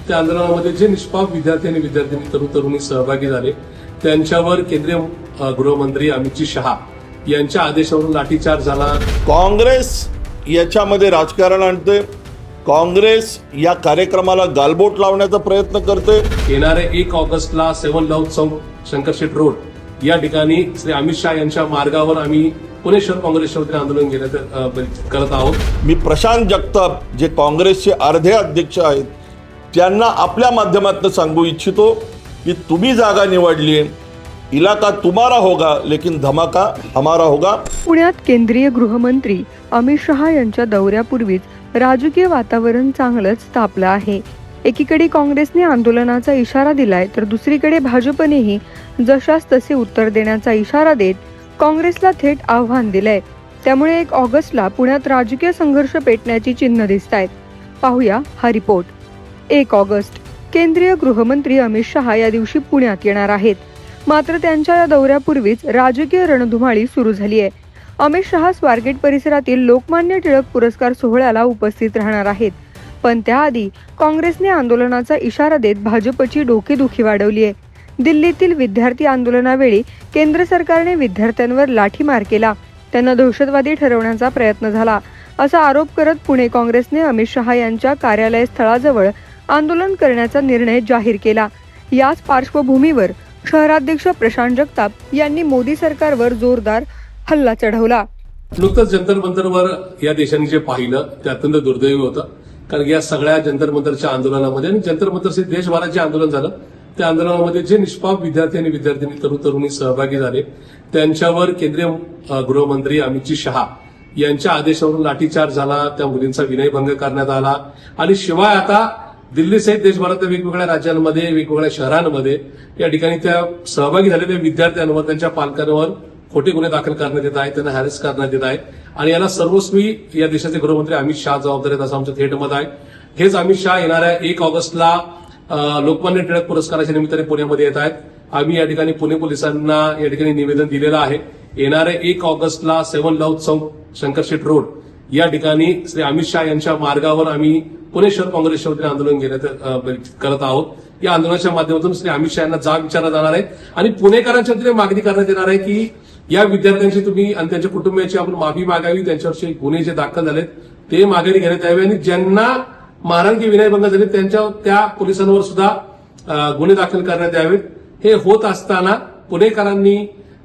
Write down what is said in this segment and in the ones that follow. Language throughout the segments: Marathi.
त्या आंदोलनामध्ये जे निष्पाप विद्यार्थी आणि विद्यार्थिनी तरुण तरुणी सहभागी झाले त्यांच्यावर केंद्रीय गृहमंत्री अमित शहा यांच्या आदेशावरून लाठीचार्ज झाला। काँग्रेस याच्यामध्ये राजकारण आणते, काँग्रेस या कार्यक्रमाला गालबोट लावण्याचा प्रयत्न करते। येणाऱ्या 1 ऑगस्टला 7 लव चौक शंकरशेठ रोड या ठिकाणी श्री अमित शहा यांच्या मार्गावर आम्ही पुणे शहर काँग्रेसच्या वतीने आंदोलन करत आहोत। मी प्रशांत जगताप जे काँग्रेसचे अर्धे अध्यक्ष आहेत त्यांना आपल्या माध्यमातून सांगू इच्छितो की तुम्ही जागा निवडली, इलाका तुम्हारा होगा लेकिन धमाका हमारा होगा। पुण्यात केंद्रीय गृहमंत्री अमित शहा यांच्या दौऱ्यापूर्वीच राजकीय वातावरण चांगलंच तापलं आहे। एकीकडे काँग्रेसने आंदोलनाचा इशारा दिलाय तर दुसरीकडे भाजपनेही जशास तसे उत्तर देण्याचा इशारा देत काँग्रेसला थेट आव्हान दिलंय। त्यामुळे 1 ऑगस्टला पुण्यात राजकीय संघर्ष पेटण्याची चिन्ह दिसतायत। पाहूया हा रिपोर्ट। 1 ऑगस्ट केंद्रीय गृहमंत्री अमित शहा या दिवशी पुण्यात येणार आहेत। मात्र त्यांच्या या दौऱ्यापूर्वीच राजकीय रणधुमाळी सुरू झाली आहे। अमित शहा स्वारगेट परिसरातील लोकमान्य टिळक पुरस्कार सोहळ्याला उपस्थित राहणार आहेत, पण त्याआधी काँग्रेसने आंदोलनाचा इशारा देत भाजपची डोकेदुखी वाढवली आहे। दिल्लीतील विद्यार्थी आंदोलनावेळी केंद्र सरकारने विद्यार्थ्यांवर लाठीमार केला, त्यांना दहशतवादी ठरवण्याचा प्रयत्न झाला असा आरोप करत पुणे काँग्रेसने अमित शहा यांच्या कार्यालय स्थळाजवळ आंदोलन करण्याचा निर्णय जाहीर केला। याच पार्श्वभूमीवर शहराध्यक्ष प्रशांत जगताप यांनी मोदी सरकारवर जोरदार हल्ला चढवला। नुकतंच जंतर मंतरवर या देशाने जे पाहिलं ते अत्यंत दुर्दैवी होतं, कारण या सगळ्या जंतर मंतरच्या आंदोलनामध्ये आणि जंतर मंतरचे देशभराचे आंदोलन झालं त्या आंदोलनामध्ये जे निष्पाप विद्यार्थी आणि विद्यार्थिनी तरुण तरुणी सहभागी झाले त्यांच्यावर केंद्रीय गृहमंत्री अमित शहा यांच्या आदेशावरून लाठीचार्ज झाला, त्या मुलींचा विनयभंग करण्यात आला आणि शिवाय आता दिल्लीसहित देशभरातील वेगवेगळ्या राज्यांमध्ये वेगवेगळ्या शहरांमध्ये या ठिकाणी त्या सहभागी झालेल्या विद्यार्थ्यांवर त्यांच्या पालकांवर खोटे गुन्हे दाखल करण्यात येत आहेत, त्यांना हॅरेस करण्यात येत आहे आणि याला सर्वस्वी या देशाचे गृहमंत्री अमित शहा जबाबदार आहेत असं आमचं थेट मत आहे। हेच अमित शहा येणाऱ्या 1 ऑगस्टला लोकमान्य टिळक पुरस्काराच्या निमित्ताने पुण्यामध्ये येत आहेत। आम्ही या ठिकाणी पुणे पोलिसांना या ठिकाणी निवेदन दिलेलं आहे। येणाऱ्या 1 ऑगस्टला 7 लव चौक शंकरशेठ रोड या ठिकाणी श्री अमित शहा यांच्या मार्गावर आम्ही पुणे शहर काँग्रेसच्या वतीने आंदोलन करत आहोत। या आंदोलनाच्या माध्यमातून श्री अमित शहा यांना जाब विचारला जाणार आहे आणि पुणेकरांच्या वतीने मागणी करण्यात येणार आहे की या विद्यार्थ्यांची तुम्ही आणि त्यांच्या कुटुंबियांची आपण माफी मागावी, त्यांच्यावरचे गुन्हे जे दाखल झालेत ते माघारी घेण्यात यावे आणि ज्यांना मारहाण की विनयभंग झाले त्या पोलिसांवर सुद्धा गुन्हे दाखल करण्यात यावेत। हे होत असताना पुणेकरांनी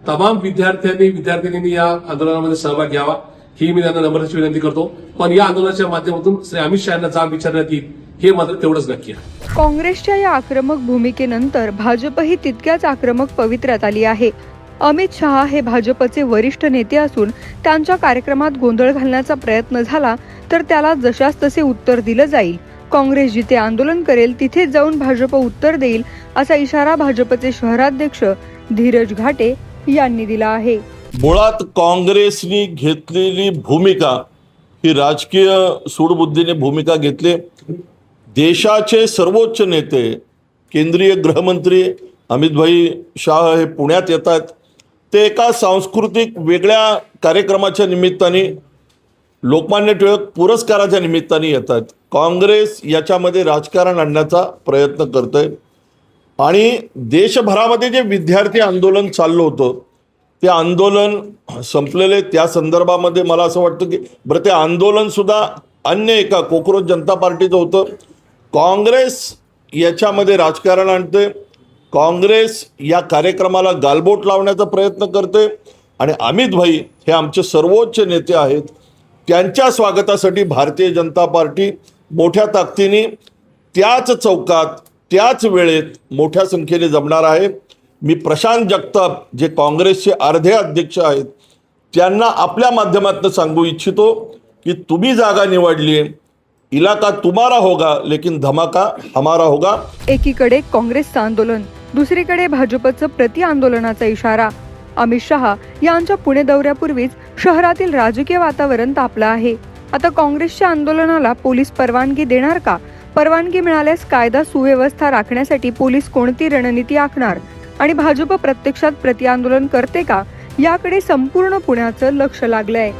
तमाम विद्यार्थिनींनी या आंदोलनामध्ये सहभाग घ्यावा ही मी त्यांना नम्रतेची विनंती करतो, पण या आंदोलनाच्या माध्यमातून श्री अमित शहा यांना जाब विचारण्यात येईल हे मात्र तेवढंच नक्की आहे। काँग्रेसच्या या आक्रमक भूमिकेनंतर भाजपही तितक्याच आक्रमक पवित्र्यात आली आहे। अमित शहा हे भाजपचे वरिष्ठ नेते असून त्यांच्या कार्यक्रमात गोंधळ घालण्याचा प्रयत्न झाला तर त्याला जशास तसे उत्तर दिलं जाईल। काँग्रेस जिथे आंदोलन करेल तिथेच जाऊन भाजप उत्तर देईल असा इशारा भाजपचे शहराध्यक्ष धीरज घाटे यांनी दिला आहे। मुळात काँग्रेसनी घेतलेली भूमिका ही राजकीय सूडबुद्धीने भूमिका घेतली। देशाचे सर्वोच्च नेते केंद्रीय गृहमंत्री अमितभाई शहा हे पुण्यात येतात, ते एका सांस्कृतिक वेगळ्या कार्यक्रमाच्या निमित्ताने लोकमान्य टिळक पुरस्काराच्या निमित्ताने येतात। काँग्रेस याच्यामध्ये राजकारण आणण्याचा प्रयत्न करतोय आणि देशभरामध्ये जे विद्यार्थी आंदोलन चाललं होतं ते आंदोलन संपलेले, त्या संदर्भामध्ये मला असं वाटतं की बरं ते आंदोलन सुद्धा अन्य एका कोकरोच जनता पार्टीचं होतं। काँग्रेस याच्यामध्ये राजकारण आणते, काँग्रेस या कार्यक्रमाला गालबोट लावण्याचा प्रयत्न करते आणि अमित भाई हे आमचे सर्वोच्च नेते आहेत, त्यांच्या स्वागतासाठी भारतीय जनता पार्टी मोठ्या ताकदीने त्याच चौकात त्याच वेळेत मोठ्या संख्येने जमणार आहे। मी प्रशांत जगताप जे काँग्रेसचे अर्धे अध्यक्ष आहेत त्यांना आपल्या माध्यमातून सांगू इच्छितो की तुम्ही जागा निवडली, इलाका तुम्हारा होगा लेकिन धमाका हमारा होगा। एकीकडे काँग्रेसचं आंदोलन, दुसरीकडे भाजपचं प्रति आंदोलनाचा इशारा। अमित शहा यांच्या पुणे दौऱ्यापूर्वीच शहरातील राजकीय वातावरण तापलं आहे। आता काँग्रेसच्या आंदोलनाला पोलीस परवानगी देणार का? परवानगी मिळाल्यास कायदा सुव्यवस्था राखण्यासाठी पोलीस कोणती रणनीती आखणार आणि भाजप प्रत्यक्षात प्रति आंदोलन करते का, याकडे संपूर्ण पुण्याचं लक्ष लागलंय।